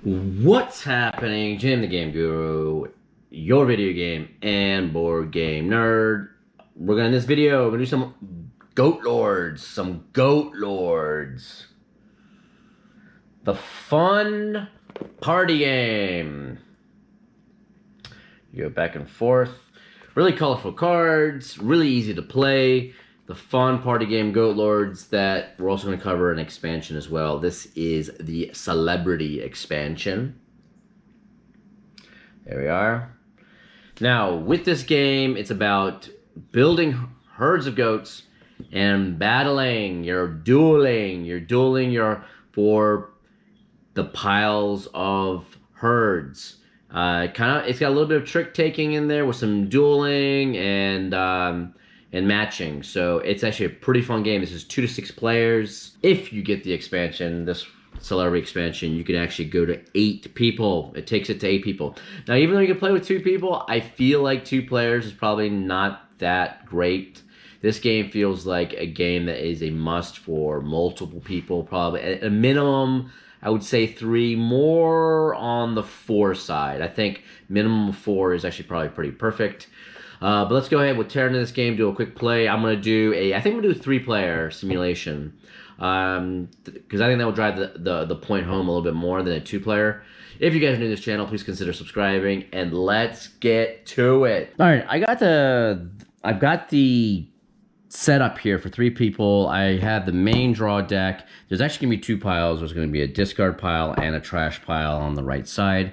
What's happening? Jim the Game Guru, your video game and board game nerd. In this video, we're gonna do some Goat Lords. The fun party game. You go back and forth. Really colorful cards, really easy to play. The fun party game Goat Lords that we're also going to cover an expansion as well. This is the Celebrity expansion. There we are. Now, with this game, it's about building herds of goats and battling. You're dueling for the piles of herds. It's got a little bit of trick taking in there with some dueling and matching. So it's actually a pretty fun game. This is 2 to 6 players. If you get the expansion, this Celebrity expansion, you can actually go to 8 people. It takes it to 8 people. Now, even though you can play with 2 people, I feel like 2 players is probably not that great. This game feels like a game that is a must for multiple people, probably at a minimum. I would say 3, more on the 4 side. I think minimum of 4 is actually probably pretty perfect. But let's go ahead. We'll tear into this game, do a quick play. I think I'm gonna do a 3-player simulation. Because I think that will drive the point home a little bit more than a 2-player. If you guys are new to this channel, please consider subscribing, and let's get to it. All right, I've got the setup here for 3 people. I have the main draw deck. There's actually gonna be 2 piles. There's gonna be a discard pile and a trash pile on the right side.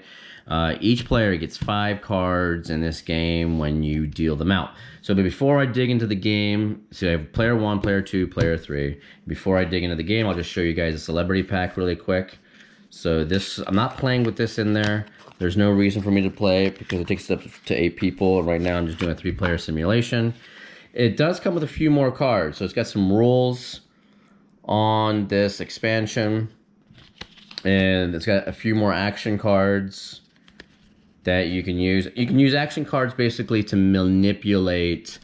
Each player gets 5 cards in this game when you deal them out. So, but before I dig into the game, so I have player 1, player 2, player 3. Before I dig into the game, I'll just show you guys a celebrity pack really quick. So this, I'm not playing with this in there. There's no reason for me to play it because it takes up to 8 people. And right now I'm just doing a 3-player simulation. It does come with a few more cards. So it's got some rules on this expansion. And it's got a few more action cards that you can use. You can use action cards basically to manipulate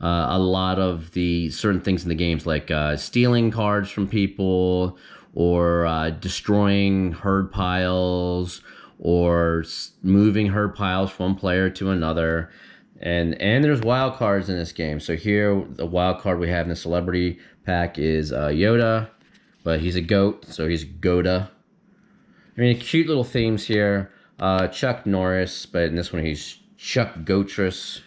a lot of the certain things in the games, like stealing cards from people, or destroying herd piles, or moving herd piles from one player to another. And there's wild cards in this game. So here, the wild card we have in the celebrity pack is Yoda, but he's a goat, so he's Goda. I mean, cute little themes here. Chuck Norris, but in this one he's Chuck Goatress.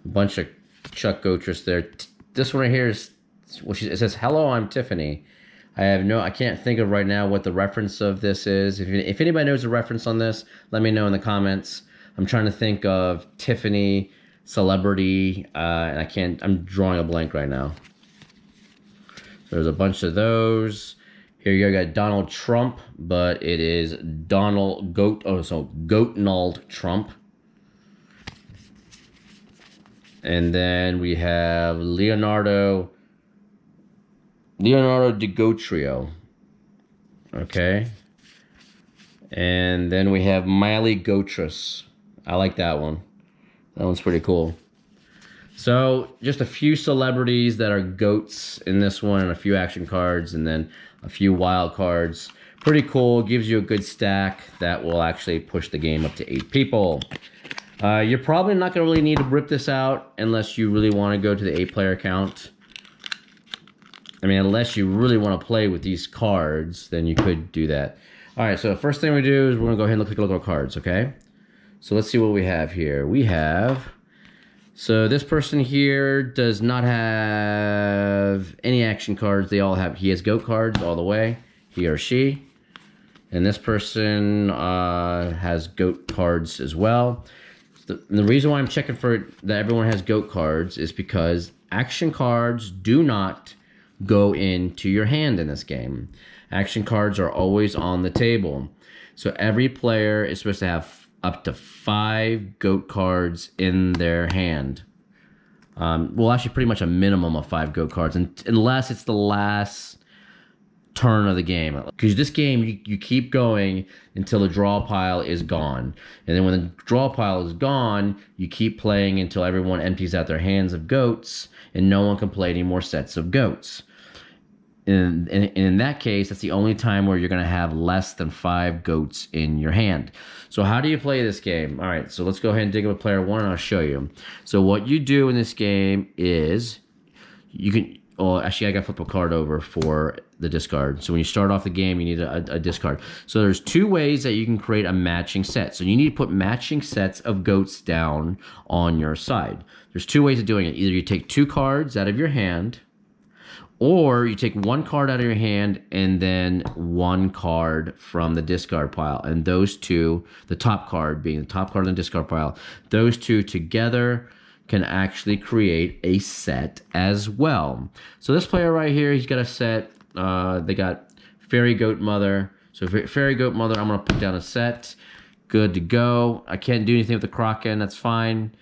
A bunch of Chuck Goatress there. This one right here is, well, it says, "Hello, I'm Tiffany." I can't think of right now what the reference of this is. If anybody knows the reference on this, let me know in the comments. I'm trying to think of Tiffany, celebrity, and I'm drawing a blank right now. So there's a bunch of those. Here you got Donald Trump, but it is Goatnald Trump. And then we have Leonardo DiGotrio. Okay. And then we have Miley Goatress. I like that one. That one's pretty cool. So just a few celebrities that are goats in this one, and a few action cards, and then a few wild cards. Pretty cool. Gives you a good stack that will actually push the game up to 8 people. You're probably not going to really need to rip this out unless you really want to go to the 8-player count. I mean, unless you really want to play with these cards, then you could do that. All right, so the first thing we do is we're going to go ahead and take a look at our cards, okay? So let's see what we have here. We have... So this person here does not have any action cards. He has goat cards all the way, he or she. And this person has goat cards as well. The reason why I'm checking for that everyone has goat cards is because action cards do not go into your hand in this game. Action cards are always on the table. So every player is supposed to have up to 5 goat cards in their hand. Well, actually pretty much a minimum of 5 goat cards, unless it's the last turn of the game. Because this game, you keep going until the draw pile is gone. And then when the draw pile is gone, you keep playing until everyone empties out their hands of goats, and no one can play any more sets of goats. in that case, that's the only time where you're going to have less than 5 goats in your hand. So how do you play this game? All right, so let's go ahead and dig up player 1 and I'll show you. So what you do in this game is you can, well, actually I got to flip a card over for the discard. So when you start off the game, you need a discard. So there's 2 ways that you can create a matching set. So you need to put matching sets of goats down on your side. There's 2 ways of doing it. Either you take 2 cards out of your hand, or you take 1 card out of your hand and then 1 card from the discard pile. And those 2, the top card being the top card in the discard pile, those 2 together can actually create a set as well. So this player right here, he's got a set. They got Fairy Goat Mother. So Fairy Goat Mother, I'm going to put down a set. Good to go. I can't do anything with the Kraken. That's fine.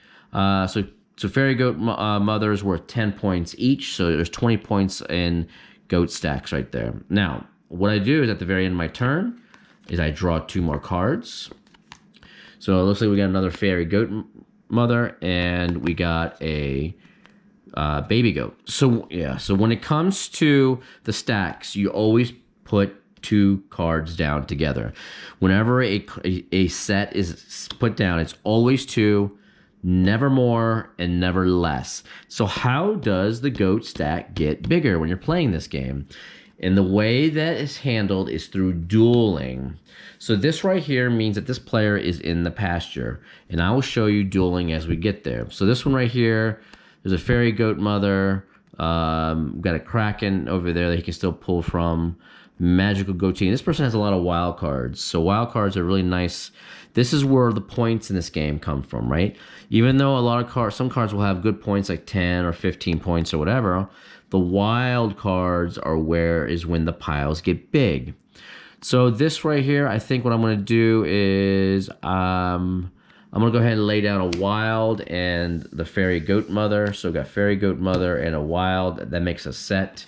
So Fairy Goat Mother is worth 10 points each. So there's 20 points in goat stacks right there. Now, what I do is at the very end of my turn is I draw 2 more cards. So it looks like we got another Fairy Goat Mother and we got a baby goat. So yeah, so when it comes to the stacks, you always put 2 cards down together. Whenever a set is put down, it's always 2. Never more and never less. So how does the goat stack get bigger when you're playing this game? And the way that is handled is through dueling. So this right here means that this player is in the pasture. And I will show you dueling as we get there. So this one right here, there's a Fairy Goat Mother. Got a Kraken over there that he can still pull from. Magical Goatee. This person has a lot of wild cards. So wild cards are really nice. This is where the points in this game come from, right? Even though a lot of cards, some cards will have good points like 10 or 15 points or whatever, the wild cards are when the piles get big. So this right here, I think what I'm going to do is I'm going to go ahead and lay down a wild and the Fairy Goat Mother. So we've got Fairy Goat Mother and a wild. That makes a set.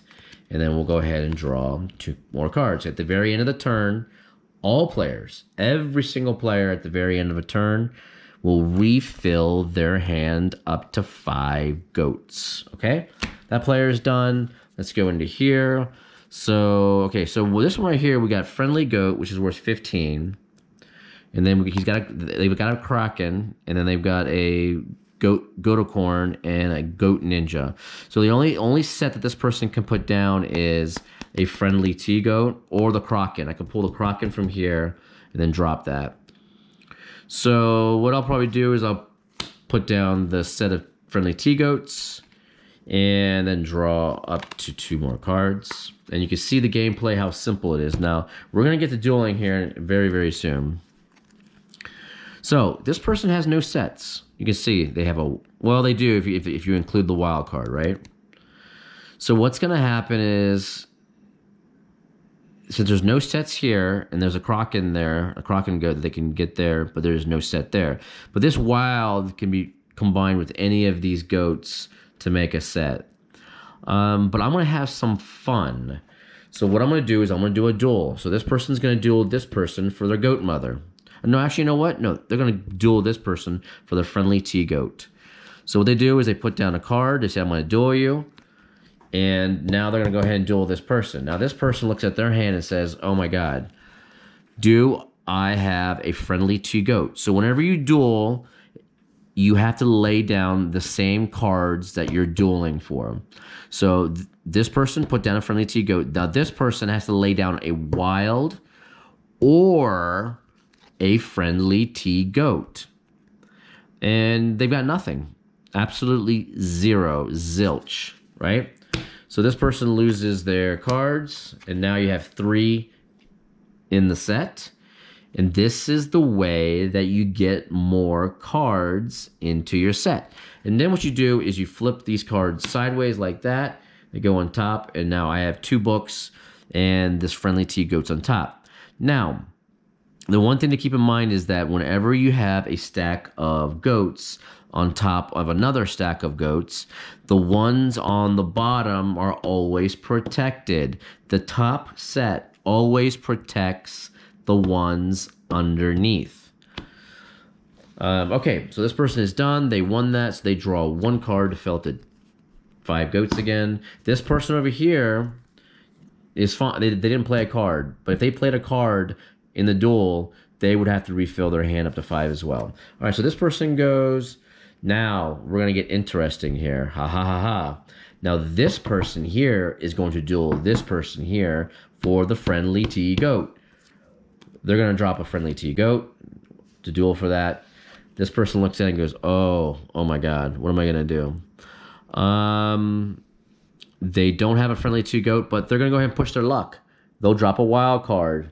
And then we'll go ahead and draw 2 more cards. At the very end of the turn, all players, every single player at the very end of a turn will refill their hand up to 5 goats. Okay? That player is done. Let's go into here. So, okay, so this one right here, we got Friendly Goat, which is worth 15. And then they've got a Kraken, and then they've got a Goaticorn and a Goat Ninja. So the only set that this person can put down is a Friendly T-Goat or the Kraken. I can pull the Kraken from here and then drop that. So what I'll probably do is I'll put down the set of Friendly T-Goats and then draw up to 2 more cards. And you can see the gameplay, how simple it is. Now, we're going to get to dueling here very, very soon. So this person has no sets. You can see they have well, they do if you include the wild card, right? So what's going to happen is, since there's no sets here, and there's a Kraken there, a Kraken goat that they can get there, but there's no set there. But this wild can be combined with any of these goats to make a set. But I'm going to have some fun. So what I'm going to do is I'm going to do a duel. So this person's going to duel this person for their goat mother. No, actually, you know what? No, they're going to duel this person for their Friendly T-Goat. So what they do is they put down a card. They say, I'm going to duel you. And now they're going to go ahead and duel this person. Now this person looks at their hand and says, oh my God, do I have a Friendly T-Goat? So whenever you duel, you have to lay down the same cards that you're dueling for. So this person put down a Friendly T-Goat. Now this person has to lay down a wild or a Friendly T-Goat. And they've got nothing. Absolutely zero. Zilch, right? So this person loses their cards, and now you have 3 in the set. And this is the way that you get more cards into your set. And then what you do is you flip these cards sideways like that. They go on top, and now I have 2 books and this Friendly T-Goat's on top. Now, the one thing to keep in mind is that whenever you have a stack of goats on top of another stack of goats, the ones on the bottom are always protected. The top set always protects the ones underneath. Okay, so this person is done. They won that, so they draw 1 card to fill to 5 goats again. This person over here, is fine. They didn't play a card, but if they played a card in the duel, they would have to refill their hand up to 5 as well. All right, so this person goes. Now we're gonna get interesting here. Ha ha ha ha. Now this person here is going to duel this person here for the friendly T goat. They're gonna drop a friendly T goat to duel for that. This person looks at it and goes, oh my God, what am I gonna do? They don't have a friendly T goat, but they're gonna go ahead and push their luck. They'll drop a wild card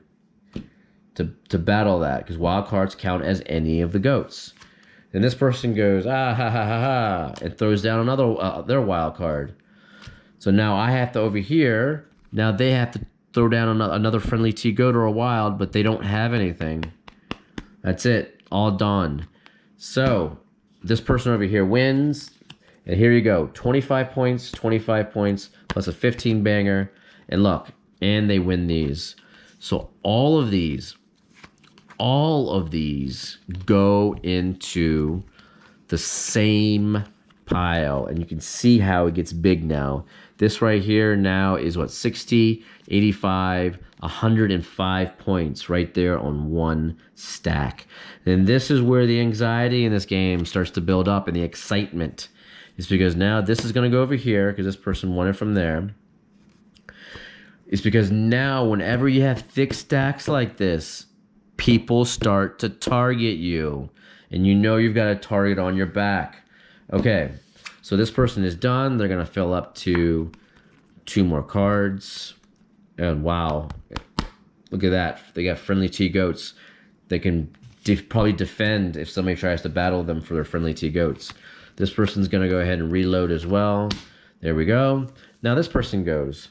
to battle that, because wild cards count as any of the goats. Then this person goes, ah ha ha ha ha, and throws down another their wild card. So now I have to over here. Now they have to throw down another friendly T goat or a wild, but they don't have anything. That's it, all done. So this person over here wins, and here you go, 25 points, 25 points plus a 15 banger, and look, and they win these. So all of these go into the same pile, and you can see how it gets big now. This right here now is what, 60, 85, 105 points right there on one stack. And this is where the anxiety in this game starts to build up, and the excitement is because now this is going to go over here because this person won it from there. It's because now whenever you have thick stacks like this, people start to target you, and you know you've got a target on your back. Okay, so this person is done. They're gonna fill up to 2 more cards, and wow, look at that. They got friendly T goats. They can probably defend if somebody tries to battle them for their friendly T goats. This person's gonna go ahead and reload as well. There we go. Now this person goes.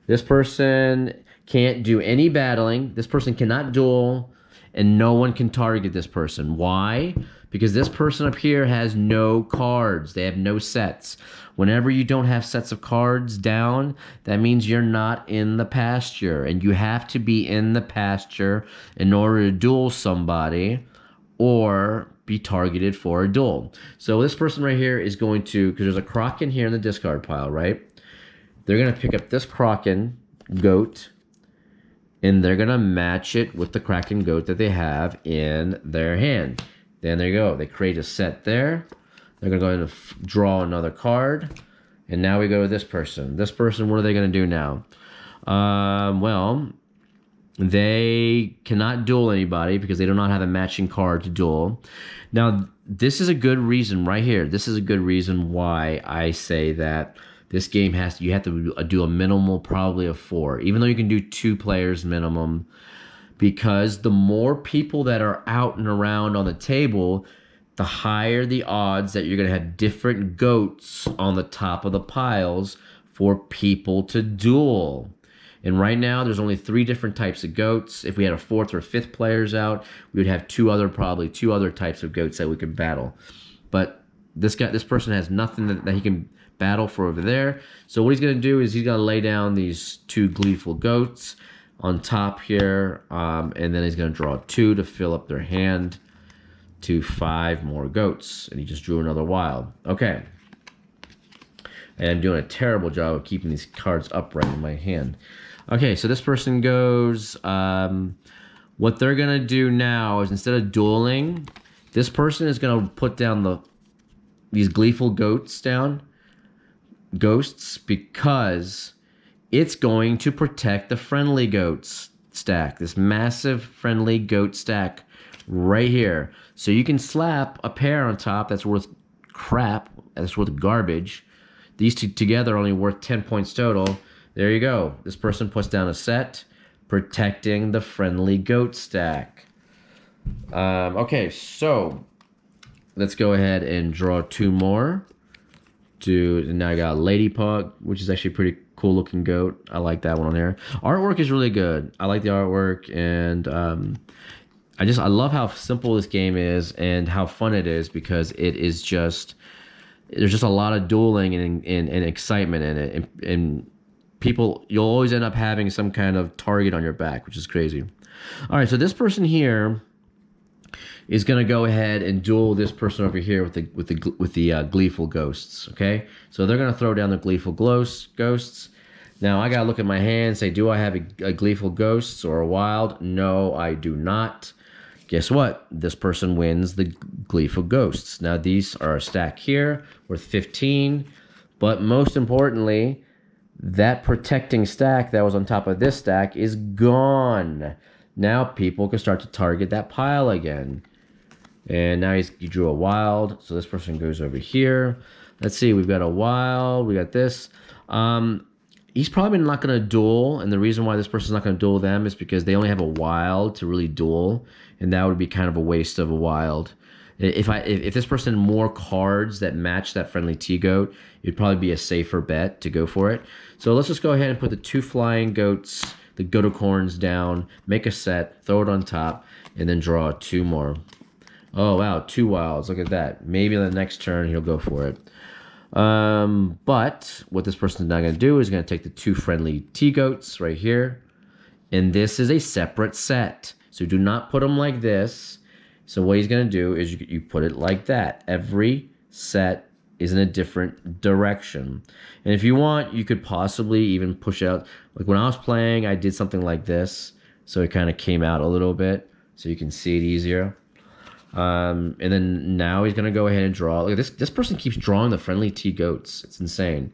This person can't do any battling. This person cannot duel. And no one can target this person. Why? Because this person up here has no cards. They have no sets. Whenever you don't have sets of cards down, that means you're not in the pasture. And you have to be in the pasture in order to duel somebody or be targeted for a duel. So this person right here is going to, because there's a Kraken here in the discard pile, right? They're going to pick up this Kraken goat, and they're going to match it with the Kraken goat that they have in their hand. Then there you go. They create a set there. They're going to go ahead and draw another card. And now we go to this person. This person, what are they going to do now? Well, they cannot duel anybody because they do not have a matching card to duel. Now, this is a good reason right here. This is a good reason why I say that this game you have to do a minimal probably of 4, even though you can do 2 players minimum, because the more people that are out and around on the table, the higher the odds that you're going to have different goats on the top of the piles for people to duel. And right now, there's only 3 different types of goats. If we had a 4th or 5th players out, we would have probably two other types of goats that we could battle. But this person has nothing that he can battle for over there. So what he's going to do is he's going to lay down these 2 gleeful goats on top here, and then he's going to draw 2 to fill up their hand to 5 more goats. And he just drew another wild. Okay. And I'm doing a terrible job of keeping these cards upright in my hand. Okay, so this person goes, what they're going to do now is instead of dueling, this person is going to put down these gleeful ghosts, because it's going to protect the friendly goats stack, this massive friendly goat stack right here. So you can slap a pair on top that's worth crap, that's worth garbage. These two together are only worth 10 points total. There you go. This person puts down a set protecting the friendly goat stack. Okay, so let's go ahead and draw 2 more. And now I got a Lady Pug, which is actually a pretty cool looking goat. I like that one on there. Artwork is really good. I like the artwork, and I love how simple this game is and how fun it is, because it is just, there's just a lot of dueling and excitement in it, and people, you'll always end up having some kind of target on your back, which is crazy. All right, so this person here is going to go ahead and duel this person over here with the gleeful ghosts. Okay, so they're going to throw down the gleeful ghosts. Now I gotta look at my hand and say, do I have a gleeful ghosts or a wild? No, I do not. Guess what? This person wins the gleeful ghosts. Now these are a stack here worth 15, but most importantly, that protecting stack that was on top of this stack is gone. Now people can start to target that pile again. And now you drew a wild, so this person goes over here. Let's see, we've got a wild, we got this. He's probably not going to duel, and the reason why this person's not going to duel them is because they only have a wild to really duel, and that would be kind of a waste of a wild. If this person had more cards that match that friendly T-goat, it'd probably be a safer bet to go for it. So let's just go ahead and put the 2 flying goats, the goaticorns down, make a set, throw it on top, and then draw 2 more. Oh, wow, 2 wilds. Look at that. Maybe on the next turn, he'll go for it. But what this person's not going to do is going to take the 2 friendly T-goats right here. And this is a separate set. So do not put them like this. So what he's going to do is you put it like that. Every set is in a different direction. And if you want, you could possibly even push out. Like when I was playing, I did something like this. So it kind of came out a little bit. So you can see it easier. And then now he's going to go ahead and draw. Look, this person keeps drawing the friendly T-goats. It's insane.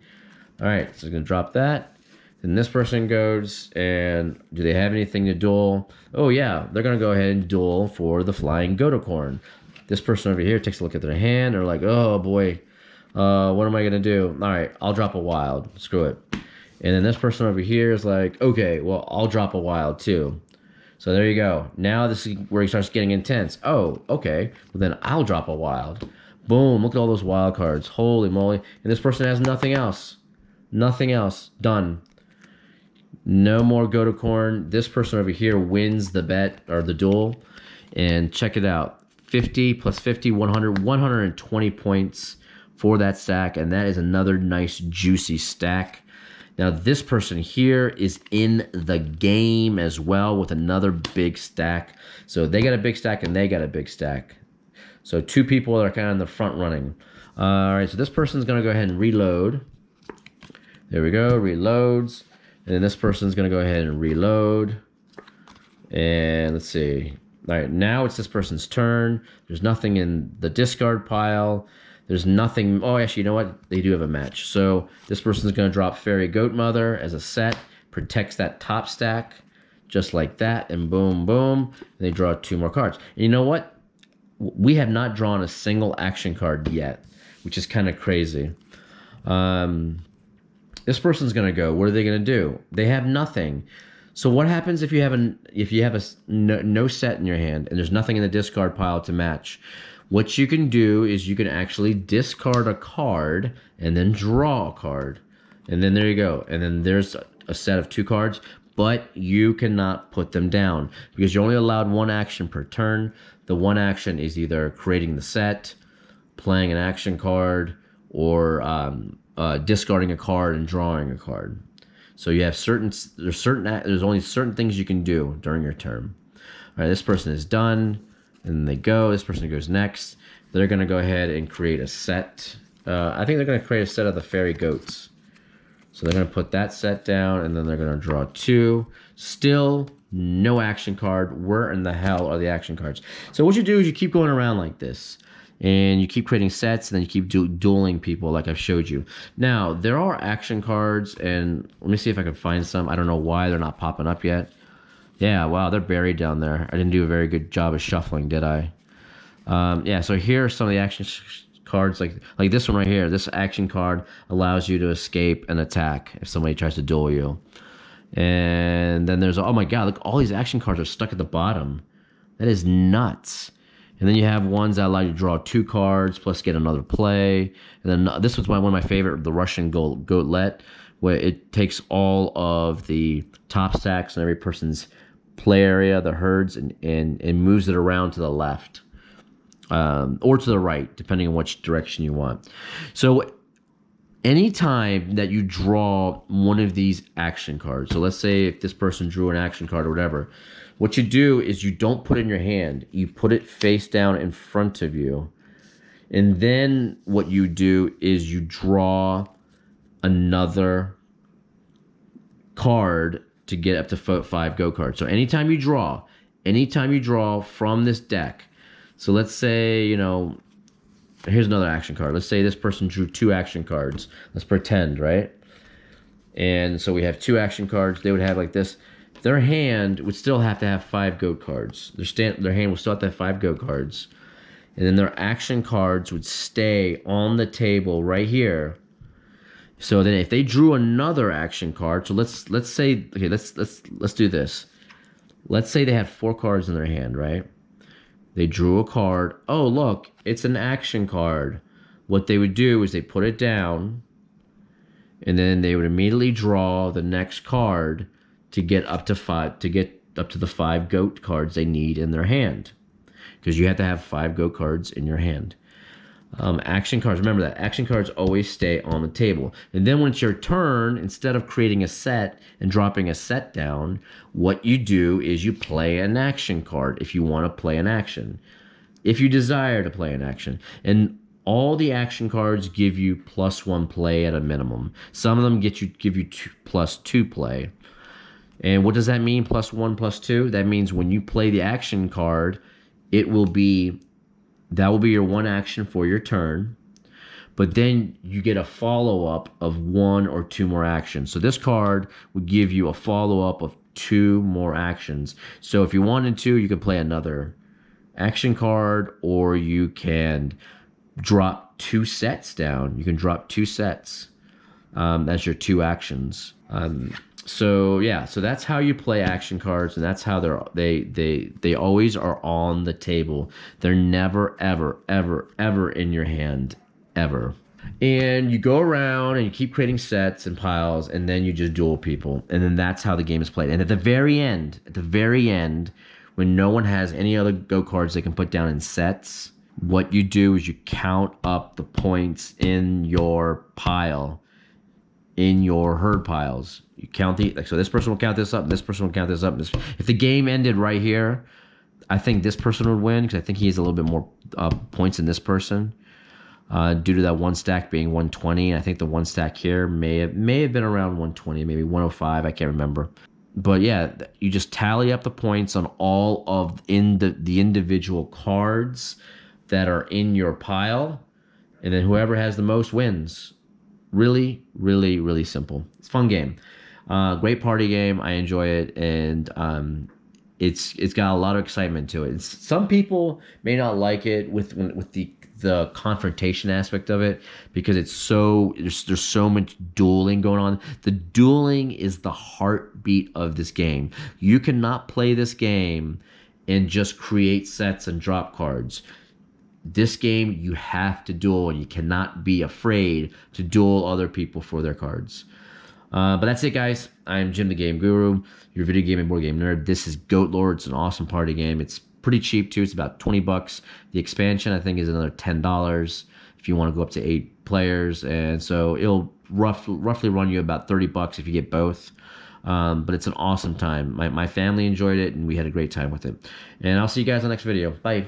All right, so he's going to drop that. Then this person goes, and do they have anything to duel? Oh, yeah, they're going to go ahead and duel for the flying goaticorn. This person over here takes a look at their hand. They're like, oh, boy, what am I going to do? All right, I'll drop a wild. Screw it. And then this person over here is like, okay, well, I'll drop a wild, too. So there you go. Now this is where he starts getting intense. Oh, okay. Well, then I'll drop a wild. Boom. Look at all those wild cards. Holy moly. And this person has nothing else. Nothing else. Done. No more goaticorn. This person over here wins the bet or the duel. And check it out. 50 plus 50, 100, 120 points for that stack. And that is another nice juicy stack. Now, this person here is in the game as well with another big stack. So they got a big stack and they got a big stack. So 2 people that are kind of in the front running. All right, so this person's going to go ahead and reload. There we go, reloads. And then this person's going to go ahead and reload. And let's see. All right, now it's this person's turn. There's nothing in the discard pile. There's nothing. Oh, actually, you know what? They do have a match. So this person's going to drop Fairy Goat Mother as a set. Protects that top stack. Just like that. And boom, boom. And they draw 2 more cards. And you know what? We have not drawn a single action card yet. Which is kind of crazy. This person's going to go. What are they going to do? They have nothing. So what happens if you have no set in your hand. And there's nothing in the discard pile to match? What you can do is you can actually discard a card and then draw a card. And then there you go. And then there's a set of 2 cards, but you cannot put them down because you're only allowed 1 action per turn. The 1 action is either creating the set, playing an action card, or discarding a card and drawing a card. So you have there's only certain things you can do during your turn. All right, this person is done. And they go. This person goes next. They're going to go ahead and create a set. I think they're going to create a set of the fairy goats. So they're going to put that set down, and then they're going to draw 2. Still no action card. Where in the hell are the action cards? So what you do is you keep going around like this. And you keep creating sets, and then you keep dueling people like I've showed you. Now, there are action cards, and let me see if I can find some. I don't know why they're not popping up yet. Yeah, wow, they're buried down there. I didn't do a very good job of shuffling, did I? Yeah, so here are some of the action cards, like this one right here. This action card allows you to escape an attack if somebody tries to duel you. And then there's, oh my god, look, all these action cards are stuck at the bottom. That is nuts. And then you have ones that allow you to draw 2 cards, plus get another play. And then this was one of my favorite, the Russian Goatlet, where it takes all of the top stacks in every person's play area, the herds, and moves it around to the left or to the right, depending on which direction you want. So anytime that you draw one of these action cards, so let's say if this person drew an action card or whatever, what you do is you don't put it in your hand. You put it face down in front of you. And then what you do is you draw another card to get up to 5 goat cards. So anytime you draw from this deck, so let's say, you know, here's another action card. Let's say this person drew 2 action cards. Let's pretend, right? And so we have 2 action cards. They would have like this. Their hand would still have to have 5 goat cards. Their hand would still have to have 5 goat cards. And then their action cards would stay on the table right here. So then if they drew another action card, so let's say, okay, let's do this. Let's say they had 4 cards in their hand, right? They drew a card. Oh, look, it's an action card. What they would do is they put it down, and then they would immediately draw the next card to get up to 5, to get up to the 5 goat cards they need in their hand. Because you have to have 5 goat cards in your hand. Action cards, remember that. Action cards always stay on the table. And then when it's your turn, instead of creating a set and dropping a set down, what you do is you play an action card if you want to play an action. If you desire to play an action. And all the action cards give you +1 play at a minimum. Some of them give you +2 play. And what does that mean, +1, +2? That means when you play the action card, that will be your 1 action for your turn, but then you get a follow-up of 1 or 2 more actions. So this card would give you a follow-up of 2 more actions. So if you wanted to, you could play another action card, or you can drop 2 sets down. You can drop 2 sets. That's your 2 actions. So yeah, so that's how you play action cards, and that's how they always are on the table. They're never, ever in your hand, ever. And you go around and you keep creating sets and piles, and then you just duel people, and then that's how the game is played. And at the very end, when no one has any other go cards they can put down in sets, what you do is you count up the points in your pile, in your herd piles. You count so this person will count this up, and this person will count this up. If the game ended right here, I think this person would win, because I think he has a little bit more points than this person, due to that 1 stack being 120. I think the 1 stack here may have been around 120, maybe 105. I can't remember. But yeah, you just tally up the points on all of the individual cards that are in your pile, and then whoever has the most wins. Really, really, really simple. It's a fun game. Great party game. I enjoy it, and it's got a lot of excitement to it. Some people may not like it with the confrontation aspect of it, because it's there's so much dueling going on. The dueling is the heartbeat of this game. You cannot play this game and just create sets and drop cards. This game, you have to duel, and you cannot be afraid to duel other people for their cards. But that's it, guys. I'm Jim the Game Guru, your video game and board game nerd. This is Goat Lord. It's an awesome party game. It's pretty cheap, too. It's about 20 bucks. The expansion, I think, is another $10 if you want to go up to 8 players. And so it'll roughly run you about 30 bucks if you get both. But it's an awesome time. My family enjoyed it, and we had a great time with it. And I'll see you guys in the next video. Bye.